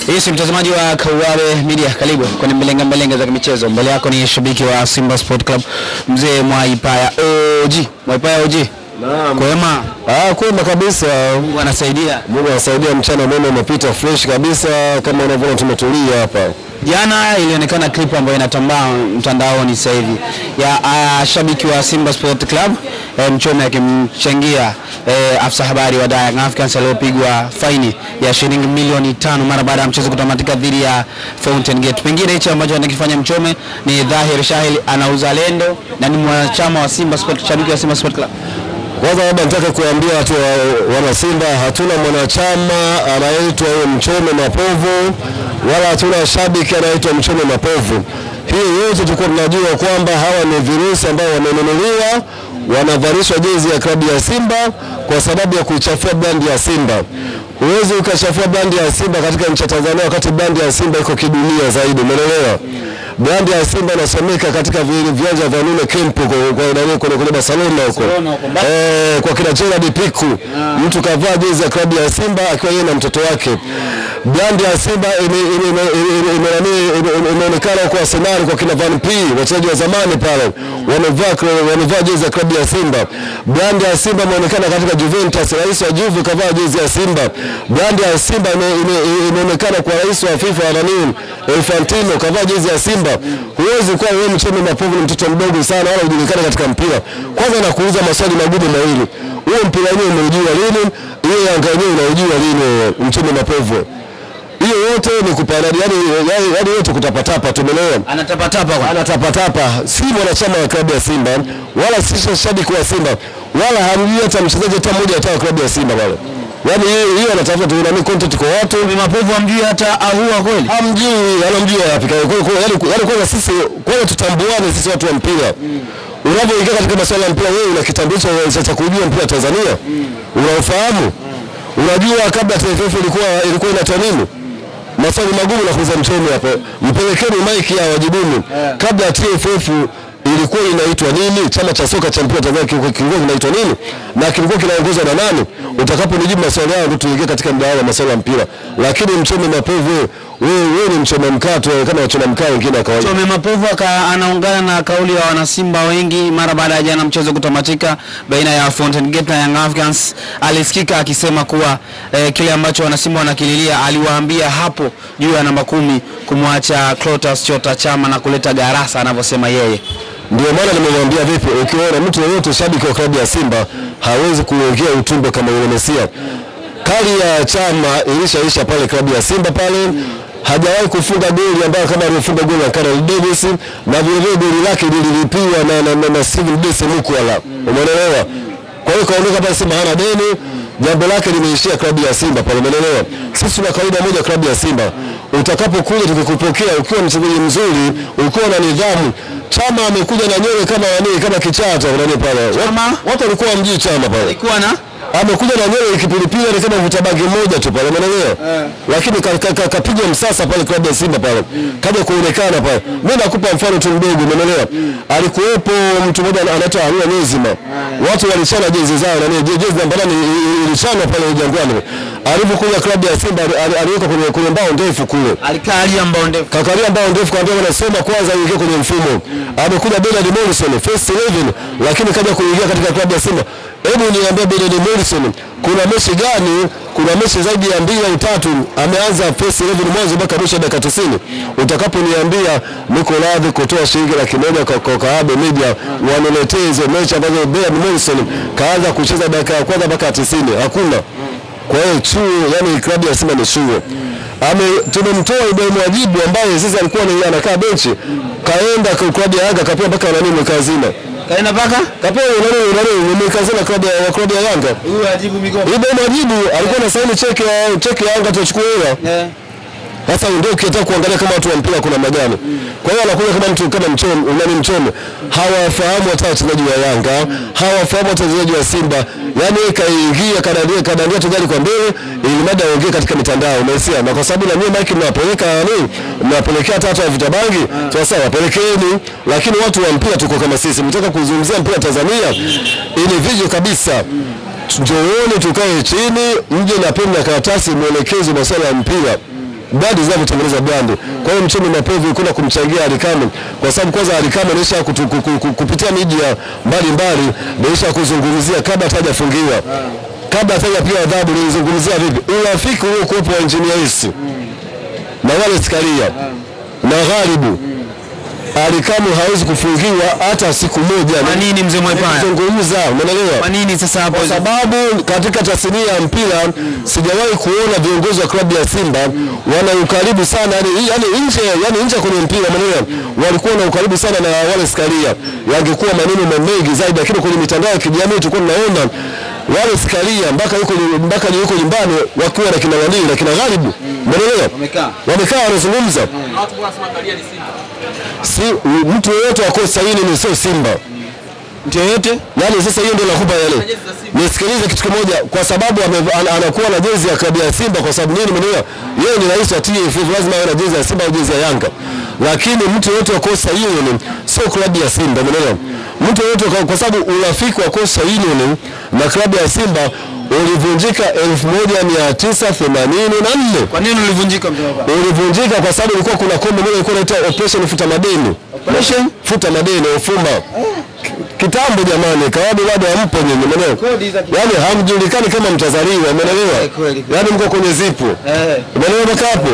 Yes, mtazamaji wa Kawabe Media, karibu kwenye mbelenga za michezo. Mbele yako ni shabiki wa Simba Sport Club, mzee Mwaipaya OG. Mwaipaya OG. Naam. Kwema? Kwema kabisa. Mungu anasaidia. Mungu anasaidia, mchana mwema umepita fresh kabisa kama unavyoona tumetulia hapa. Jana ilionekana clip ambayo inatambaa mtandaoni sasa hivi ya shabiki wa Simba Sport Club Mchome akimchangia afisa habari wa Young Africans aliyopigwa faini ya shilingi milioni 5 mara baada ya mchezo kutamatika dhidi ya Fountain Gate. Pengine hicho ambacho anakifanya Mchome ni dhahiri shahiri ana uzalendo na ni mwanachama wa Simba Sport, shabiki wa Simba Sport Club. Kwanza labda nataka kuambia watu wana Simba, hatuna mwanachama anaitwa Mchome Mapovu wala hatuna shabiki anaitwa Mchome Mapovu. Hii yote tulikuwa tunajua kwamba hawa ni virusi ambao wamenunuliwa, wanavarishwa jezi ya klabu ya Simba kwa sababu ya kuichafua brand ya Simba. Huwezi ukachafua brand ya Simba katika nchi ya Tanzania wakati brand ya Simba iko kidunia zaidi, umeelewa? Brand ya Simba inasomeka katika viwanja vya Nune Camp kwenye Barcelona huko. Kwa kina Gerard Piku. Mtu kavaa jezi ya klabu ya Simba akiwa yeye na mtoto wake. Brand ya Simba inaonekana kwa Arsenal kwa kina Van Persie, wachezaji wa zamani pale. Wanavaa jezi ya klabu ya Simba. Brand ya Simba inaonekana katika Juventus, rais wa Juve kavaa jezi ya Simba. Brand ya Simba inaonekana kwa rais wa FIFA Infantino kavaa jezi ya Simba. Huwezi kuwa wewe Mchome Mapovu ni mtoto mdogo sana wala hujulikana katika mpira. Kwanza nakuuliza maswali magumu mawili. Huo mpira wenyewe umeujua lini? Hiyo Yanga yenyewe unaujua lini Mchome Mapovu? Hiyo yote ni kuparadi, yani yote kutapatapa, tumeelewa? Anatapatapa. Si mwanachama wa klabu ya Simba wala si shabiki wa Simba wala hamjui hata mchezaji hata mmoja wa klabu ya Simba pale. Yaani hiyo anatafuta tu nani content kwa watu. Mapovu hamjui hata ahua kweli? Hamjui, anamjua wapi? Yaani kwa sisi kwa tutambuane sisi watu wa mpira. Unapoingia katika masuala ya mpira wewe una kitambulisho cha kujua mpira Tanzania. Unaofahamu? Unajua kabla TFF ilikuwa inatoa nini? Maswali magumu na kuuliza Mchome hapo. Mpelekeni mike ya wajibuni. Kabla TFF ilikuwa inaitwa nini? Chama cha soka cha mpira Tanzania kilikuwa kinaitwa nini? Na kilikuwa kinaongozwa na nani? Utakaponijibu maswali hayo ndio tuingie katika mdahalo wa masuala ya mpira. Lakini Mchome Mapovu wewe ni Mchome mkato kama wachoma mkao wengine wa kawaida. Mchome Mapovu anaungana na kauli ya wanasimba wengi mara baada ya jana mchezo kutamatika baina ya Fountain Gate na Young Africans. Alisikika akisema kuwa kile ambacho wanasimba wanakililia aliwaambia hapo juu ya namba 10 kumwacha Clatous Chota Chama na kuleta Garasa anavyosema yeye. Ndio maana nimemwambia vipi, ukiona mtu yeyote shabiki wa klabu ya Simba hawezi kuongea utumbo kama yule Mesia. Kali ya Chama ilishaisha pale klabu ya Simba pale. Hajawahi kufunga goli ambayo kama alifunga goli la Karl Davis na vile goli lake lilipiwa na Steven Dese Mukwala. Umeelewa? Kwa hiyo kaondoka pale Simba hana deni, jambo lake limeishia klabu ya Simba pale, umeelewa? Sisi tuna kawaida moja klabu ya Simba. Utakapokuja tukikupokea ukiwa mchezaji mzuri, ukiwa na nidhamu. Chama amekuja na nywele kama kichata ndani pale. Watu walikuwa wamjui Chama pale. Alikuwa na amekuja na nywele ikipilipili ni kama vutabagi moja tu pale, umeelewa? Lakini kapiga msasa pale klabu ya Simba pale. Kaja kuonekana pale. Mimi nakupa mfano tu mdogo, umeelewa? Alikuwepo mtu mmoja anaitwa Haruna Nizima. Watu walichana jezi zao na jezi namba 8 ilichana pale Jangwani. Alipokuja klabu ya Simba aliweka kwenye mbao ndefu kule. Alikalia mbao ndefu. Kakalia mbao ndefu kwa ndio anasema kwanza ingie kwenye mfumo. Amekuja Bernard Morrison first 11 lakini kaja kuingia katika klabu ya Simba. Hebu niambie Bernard Morrison, kuna mechi gani? Kuna mechi zaidi ya 2 au 3 ameanza first 11 mwanzo mpaka mwisho dakika 90. Utakaponiambia niko radhi kutoa shilingi 100 kwa Kawabe Media waniletee hizo mechi ambazo Bernard Morrison kaanza kucheza dakika ya kwanza mpaka 90. Hakuna. Kwa hiyo yani klabu ya Simba ni shuo. Tumemtoa Ibrahim Wajibu ambaye sasa alikuwa anakaa benchi. Kaenda kwa klabu ya Yanga kapewa mpaka nani mkazima. Kaenda paka? Kapewa nani mkazima klabu ya Yanga. Huyu Wajibu mikono. Ibrahim Wajibu alikuwa na saini cheki ya Yanga tuchukue hela. Sasa ndio ukitaka kuangalia kama watu wa mpira kuna magani. Kwa hiyo anakuja kama mtu kama Mchome. Hawafahamu hata wachezaji wa Yanga, hawafahamu hata wachezaji wa Simba. Yaani kaingia kanadia tu gari kwa mbele ili mada aongee katika mitandao, umeelewa? Na kwa sababu na mimi Mike mnapelekea hata watu wa vitabangi, sasa wapelekeni, lakini watu wa mpira tuko kama sisi. Mtaka kuzungumzia mpira Tanzania, ili video kabisa. Njooni tukae chini, mje na peni na karatasi mwelekezo masuala ya mpira. brand zinavyotengeneza brand. Kwa hiyo Mchome Mapovu kuna kumchangia Ally Kamwe kwa sababu kwanza Ally Kamwe anaisha kupitia media mbalimbali anaisha kuzungumzia kabla hajafungiwa. Kabla hajapewa adhabu nilizungumzia vipi urafiki uliokuwepo wa Engineer Hersi na Wallace Karia na Gharibu. Ally Kamwe hawezi kufungiwa hata siku moja. Kwa nini mzee Mwaipaya? Zungumza, umeelewa? Kwa nini sasa hapo? Kwa sababu katika tasnia ya mpira sijawahi kuona viongozi wa klabu ya Simba wana ukaribu sana yani nje kwenye mpira, umeelewa? Walikuwa na ukaribu sana na Wallace Karia. Yangekuwa maneno mengi zaidi, lakini kwenye mitandao ya kijamii tulikuwa tunaona Wallace Karia mpaka yuko nyumbani wakiwa na kina Wadili na kina Gharibu, umeelewa? Wamekaa wanazungumza. Watu wanasema Karia ni Simba. Si mtu yeyote akosa hili ni sio Simba. Mtu yeyote? Yaani sasa hiyo ndio nakupa yale. Nisikilize kitu kimoja kwa sababu anakuwa na jezi ya klabu ya Simba kwa sababu nini umeelewa? Yeye ni rais wa TFF lazima awe na jezi ya Simba au jezi ya Yanga. Lakini mtu yeyote akosa Union sio klabu ya Simba, umeelewa? Mtu yeyote kwa sababu urafiki wa Coastal Union na klabu ya Simba ulivunjika 1984. Kwa nini ulivunjika mtawapa? Ulivunjika kwa sababu ilikuwa kuna kombe moja ilikuwa inaitwa Operation Futa Madeni. Operation Futa Madeni Ofumba. Kitambo jamani, kawabu bado hampo nyinyi, umeelewa? Yaani hamjulikani kama mtazaliwa, umeelewa? Yaani mko kwenye zipo. Umeelewa makapo?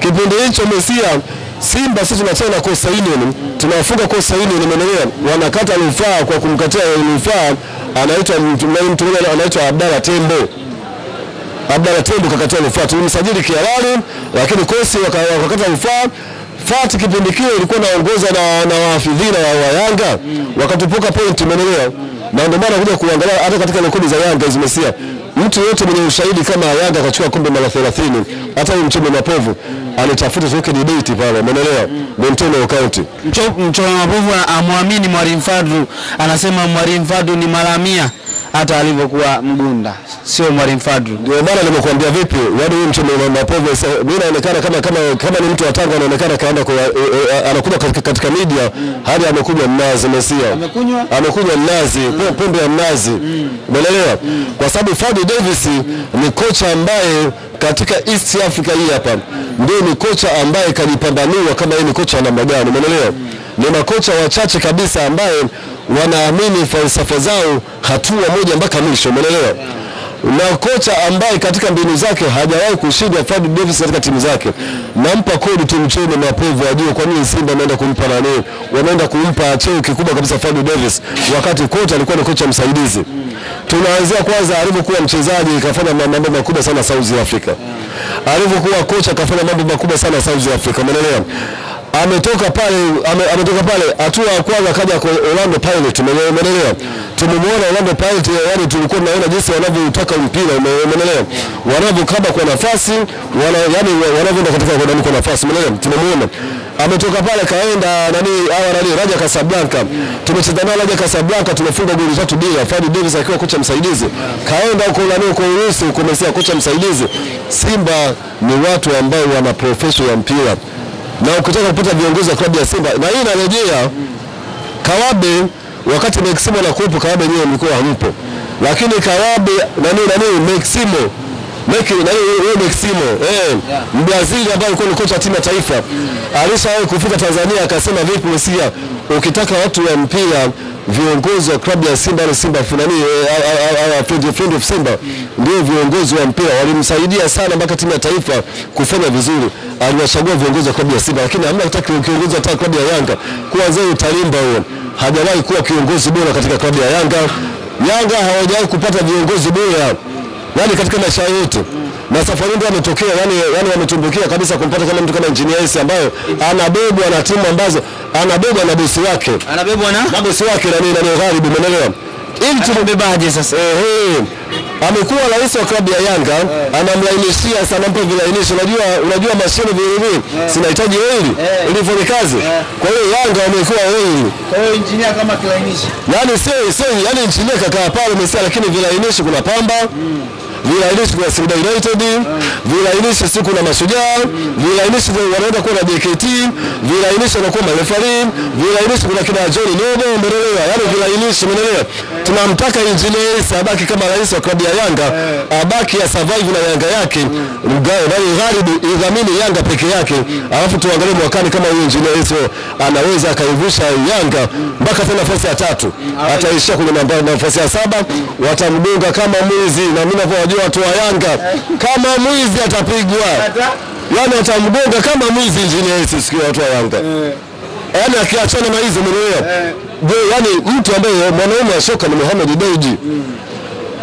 Kipindi hicho Mesia Simba sisi tunachana na Coastal Union, tunafunga Coastal Union, umeelewa? Wanakata rufaa kwa kumkatia rufaa, anaitwa mtu anaitwa Abdalla Tembo. Abdalla Tembo kakatia rufaa, tulimsajili kihalali lakini kosi wakakata rufaa. Fati kipindi kile ilikuwa naongoza na wafidhina wa Yanga, wakatupoka point, umeelewa? Na ndio maana kuja kuangalia hata katika rekodi za Yanga zimesia mtu yote mwenye ushahidi kama Yanga akachukua kombe mara 30, hata Mchome Mapovu alitafuta toke debate pale, umeelewa? Montano County. Mchome Mapovu amwamini Mwalimu Fadlu, anasema Mwalimu Fadlu ni mara 100 hata alivyokuwa Mgunda, sio Mwalimu Fadlu. Ndio maana nimekuambia vipi, yaani huyu Mchome Mapovu mimi naonekana kama ni mtu wa Tanga, anaonekana kaenda anakuja katika media hadi amekunywa mnazi Mesia. Amekunywa mnazi, pombe ya mnazi. Umeelewa? Kwa sababu Fadlu Davis ni kocha ambaye katika East Africa hii hapa ndio ni kocha ambaye kajipambanua kama yeye ni kocha namna gani, umeelewa? Ni makocha wachache kabisa ambaye wanaamini falsafa zao hatua moja mpaka mwisho, umeelewa? Na kocha ambaye katika mbinu zake hajawahi kushinda Fadlu Davis katika timu zake. Nampa kodi tu Mchome Mapovu ajue kwa nini Simba ameenda kumpa nani, wanaenda kumpa cheo kikubwa kabisa Fadlu Davis wakati kocha alikuwa ni kocha msaidizi. Tunaanzia kwanza alivyokuwa mchezaji kafanya mambo makubwa sana South Africa. Alivyokuwa kocha kafanya mambo makubwa sana South Africa, umeelewa? Ametoka pale hatua ya kwanza kaja kwa Orlando Pirates, umeelewa? Tumemwona Orlando Pirates, yani tulikuwa tunaona jinsi wanavyotaka mpira, umeelewa? Wanavyokaba kwa nafasi, wanavyoenda katika kwa nafasi, umeelewa? Tumemwona ametoka pale kaenda Raja Casablanca. Tumecheza na Raja Casablanca tumefunga goli 3-0. Fadlu Davis akiwa kocha msaidizi. Kaenda huko kwa Urusi kumezea kocha msaidizi. Simba ni watu ambao wana professional ya mpira. Na ukitaka kupata viongozi wa klabu ya Simba, na hii inarejea Kawabe wakati Maximo anakuwepo, Kawabe yeye mlikuwa hampo. Lakini Kawabe Maximo Mbrazili ambaye alikuwa ni kocha wa timu ya taifa alishawahi kufika Tanzania akasema vipi Mesia, ukitaka watu wa mpira viongozi wa klabu ya Simba na Simba fulani friend of Simba ndio viongozi wa mpira, walimsaidia sana mpaka timu ya taifa kufanya vizuri. Aliwachagua viongozi wa klabu ya Simba, lakini hamna hata kiongozi wa klabu ya Yanga kuanzia Utalimba huyo hajawahi kuwa kiongozi bora katika klabu ya Yanga. Yanga hawajawahi kupata viongozi bora yani katika maisha yote. Na safari ndio ametokea yani wametumbukia kabisa kumpata kama mtu kama Engineer Hersi ambaye anabebwa na timu ambazo anabebwa na bosi wake. Anabebwa na bosi wake na Gharibu, umeelewa? Ili tumebebaje sasa? Amekuwa rais wa klabu ya Yanga, anamlainishia sana mpo vilainisho. Unajua mashine vile sinahitaji oili ili ifanye kazi. Kwa hiyo Yanga wamekuwa oili. Kwa hiyo engineer kama kilainishi. Yaani sio yani engineer kakaa pale Mesia, lakini vilainishi kuna Pamba. Vilainishi kuna Singida United, vilainishi siku kuna Mashujaa, vilainishi wanaenda kwa JKT, vilainishi wanakuwa marefari, vilainishi kuna kina John Nobo, umeelewa? Yaani vilainishi, umeelewa? Tunamtaka Engineer Hersi abaki kama rais wa klabu ya Yanga, abaki ya survive na Yanga yake, gharibu idhamini Yanga peke yake, alafu tuangalie mwakani kama huyu Engineer Hersi anaweza akaivusha Yanga mpaka tena nafasi ya 3. Ataishia kwenye nafasi ya 7, watamdunga kama mwizi, na mimi ninavyojua watu wa Yanga kama mwizi atapigwa. Yaani watamdunga kama mwizi Engineer Hersi sikio watu wa Yanga. Yaani akiachana na hizo mwenyewe. Yaani mtu ambaye mwanaume wa soka ni Mohamed Dewji.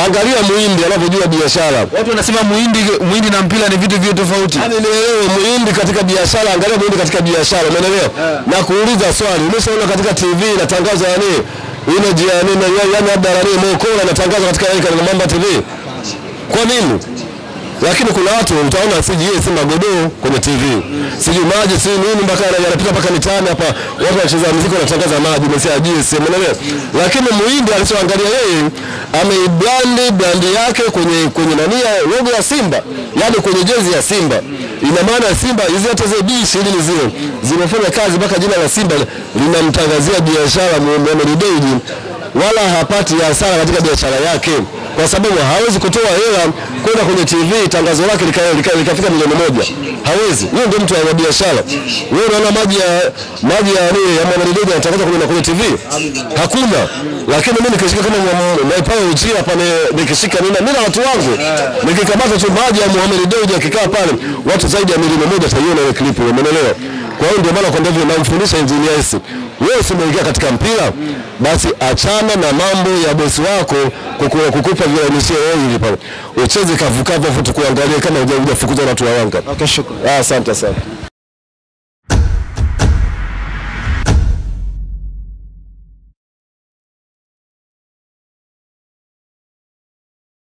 Angalia Muhindi anavyojua biashara. Watu wanasema Muhindi na mpira ni vitu tofauti. Yaani nielewe Muhindi katika biashara, angalia Muhindi katika biashara, umeelewa? Na kuuliza swali, umeshaona katika TV inatangaza yani ile jiani yani labda nani Mokola anatangaza katika Yanga na Mamba TV. Kwa nini? Lakini kuna watu utaona si magodoro kwenye TV. Sijui maji si nini mpaka yanapita mpaka mitaani hapa. Watu wanacheza muziki wanatangaza maji msia GSM, unaelewa? Lakini Muhindi alichoangalia yeye brand yake kwenye nani ya logo ya Simba, yani kwenye jezi ya Simba. Ina maana Simba hizo hata zile B20 zile zimefanya kazi mpaka jina la Simba linamtangazia biashara Mohamed Dewji, wala hapati hasara katika biashara yake, kwa sababu hawezi kutoa hela kwenda kwenye TV tangazo lake likafika milioni 1. Hawezi. Yeye ndio mtu wa biashara. Wewe unaona maji ya Mohamed Dewji anatangaza kwenye TV? Hakuna. Lakini mimi nikishika kama pale ujira hapa nikishika mimi na watu wangu nikikamata tu maji ya Mohamed Dewji akikaa pale watu zaidi ya milioni 1 wataiona ile clip, umeelewa? Kwa hiyo ndio maana kwa ndivyo namfundisha Engineer Hersi. Wewe usimeingia katika mpira, basi achana na mambo ya bosi wako kukupa vile nisio oili pale. Ucheze kavukavu afu tukuangalie kama hujafukuzwa na watu wa Yanga. Okay, shukrani. Asante sana.